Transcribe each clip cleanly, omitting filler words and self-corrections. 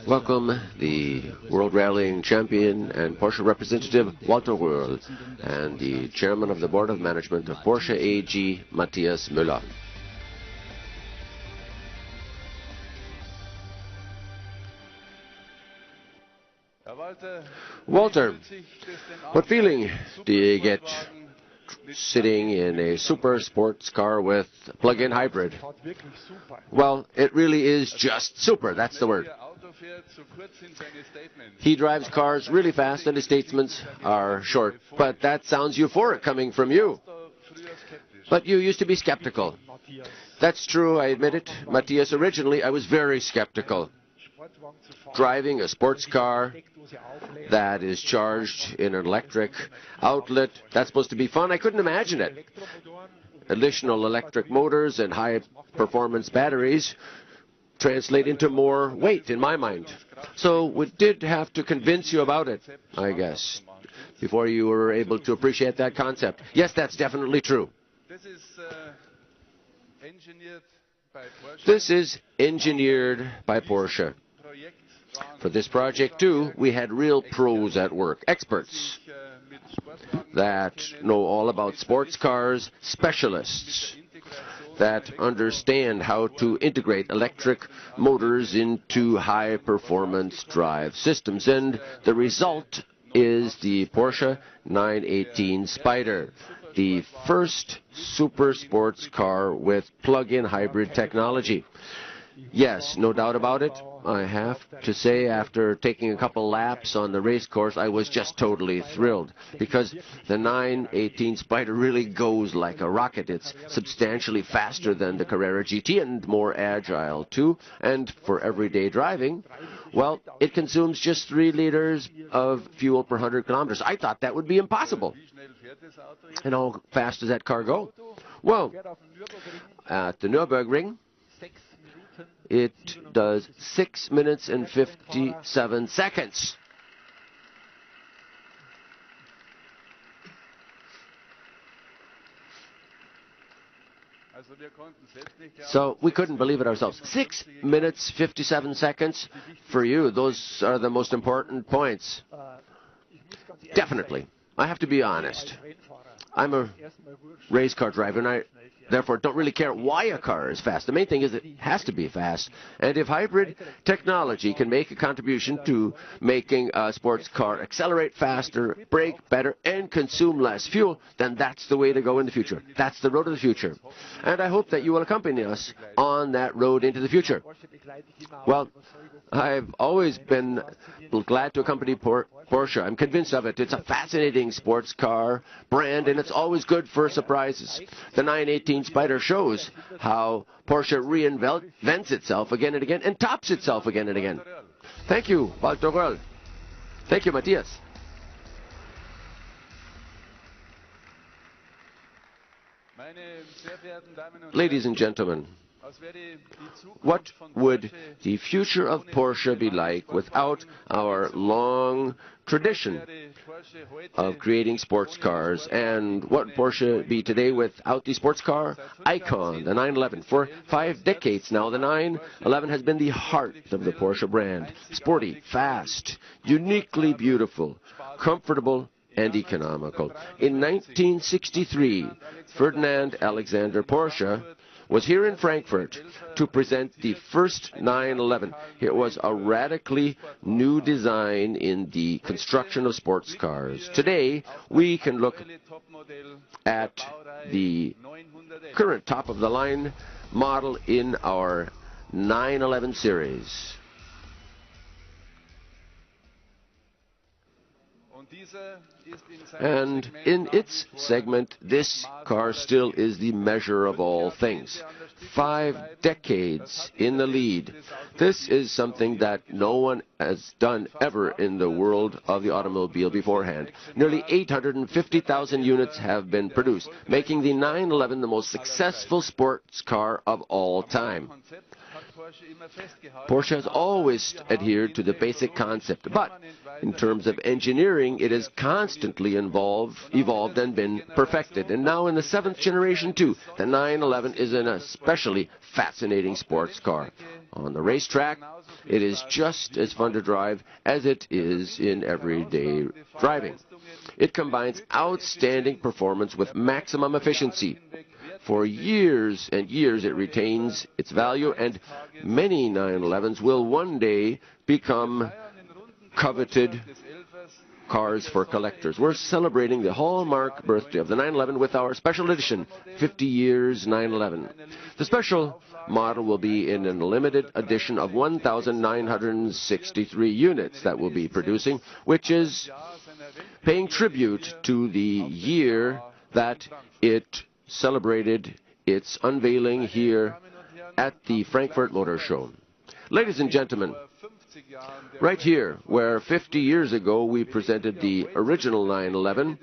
Welcome the World Rallying Champion and Porsche representative Walter Röhrl and the Chairman of the Board of Management of Porsche AG, Matthias Müller. Walter, what feeling do you get sitting in a super sports car with plug-in hybrid? Well, it really is just super, that's the word. He drives cars really fast and his statements are short, but that sounds euphoric coming from you. But you used to be skeptical. That's true, I admit it. Matthias, originally I was very skeptical. Driving a sports car that is charged in an electric outlet, that's supposed to be fun. I couldn't imagine it. Additional electric motors and high-performance batteries translate into more weight in my mind. So we did have to convince you about it, I guess, before you were able to appreciate that concept. Yes, that's definitely true. This is engineered by Porsche. For this project, too, we had real pros at work, experts that know all about sports cars, specialists that understand how to integrate electric motors into high-performance drive systems. And the result is the Porsche 918 Spyder, the first super sports car with plug-in hybrid technology. Yes, no doubt about it. I have to say, after taking a couple laps on the race course, I was just totally thrilled because the 918 Spyder really goes like a rocket. It's substantially faster than the Carrera GT and more agile too. And for everyday driving, well, it consumes just 3 liters of fuel per 100 kilometers. I thought that would be impossible. And how fast does that car go? Well, at the Nürburgring, it does 6 minutes and 57 seconds. So we couldn't believe it ourselves. 6 minutes, 57 seconds. For you, those are the most important points. Definitely. I have to be honest. I'm a race car driver, and I therefore don't really care why a car is fast. The main thing is it has to be fast. And if hybrid technology can make a contribution to making a sports car accelerate faster, brake better, and consume less fuel, then that's the way to go in the future. That's the road of the future. And I hope that you will accompany us on that road into the future. Well, I've always been glad to accompany Porsche. I'm convinced of it. It's a fascinating sports car brand, and it's always good for surprises. The 918 Spyder shows how Porsche reinvents itself again and again and tops itself again and again. Thank you, Walter Röhrl. Thank you, Matthias. Ladies and gentlemen, what would the future of Porsche be like without our long tradition of creating sports cars? And what would Porsche be today without the sports car icon, the 911? For 5 decades now, the 911 has been the heart of the Porsche brand. Sporty, fast, uniquely beautiful, comfortable, and economical. In 1963, Ferdinand Alexander Porsche was here in Frankfurt to present the first 911. It was a radically new design in the construction of sports cars. Today, we can look at the current top-of-the-line model in our 911 series. And in its segment, this car still is the measure of all things. 5 decades in the lead. This is something that no one has done ever in the world of the automobile beforehand. Nearly 850,000 units have been produced, making the 911 the most successful sports car of all time. Porsche has always adhered to the basic concept, but in terms of engineering, it has constantly evolved and been perfected. And now in the 7th generation too, the 911 is an especially fascinating sports car. on the racetrack, it is just as fun to drive as it is in everyday driving. It combines outstanding performance with maximum efficiency. For years and years it retains its value, and many 911s will one day become coveted cars for collectors. We're celebrating the hallmark birthday of the 911 with our special edition, 50 years 911. The special model will be in a limited edition of 1,963 units that we'll be producing, which is paying tribute to the year that it celebrated its unveiling here at the Frankfurt Motor Show. Ladies and gentlemen, right here, where 50 years ago we presented the original 911,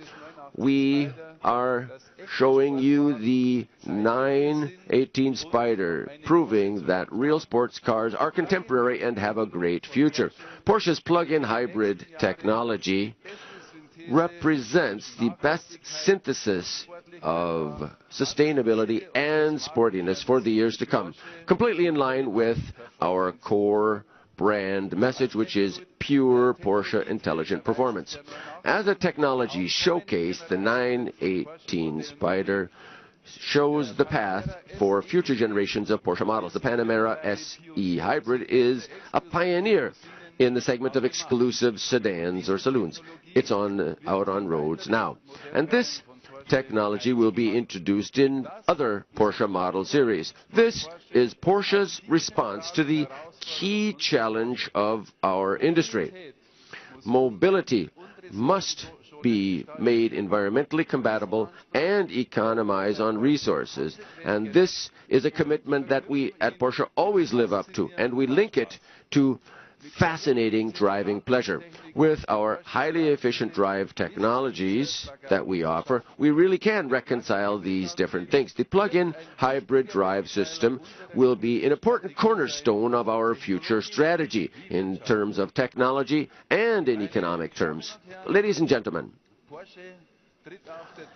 we are showing you the 918 Spyder, proving that real sports cars are contemporary and have a great future. Porsche's plug-in hybrid technology represents the best synthesis of sustainability and sportiness for the years to come, completely in line with our core brand message, which is pure Porsche intelligent performance. As a technology showcase, the 918 Spyder shows the path for future generations of Porsche models. The Panamera SE Hybrid is a pioneer in the segment of exclusive sedans or saloons. It's out on roads now. And this technology will be introduced in other Porsche model series. This is Porsche's response to the key challenge of our industry. Mobility must be made environmentally compatible and economize on resources. And this is a commitment that we at Porsche always live up to, and we link it to fascinating driving pleasure. With our highly efficient drive technologies that we offer, we really can reconcile these different things. The plug-in hybrid drive system will be an important cornerstone of our future strategy in terms of technology and in economic terms. Ladies and gentlemen,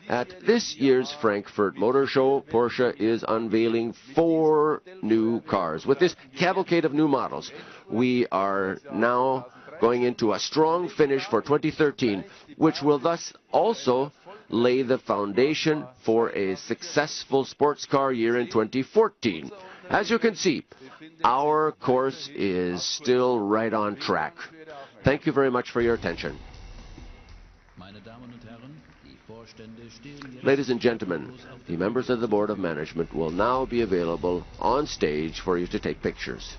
at this year's Frankfurt Motor Show, Porsche is unveiling 4 new cars. With this cavalcade of new models, we are now going into a strong finish for 2013, which will thus also lay the foundation for a successful sports car year in 2014. As you can see, our course is still right on track. Thank you very much for your attention. Ladies and gentlemen, the members of the Board of Management will now be available on stage for you to take pictures.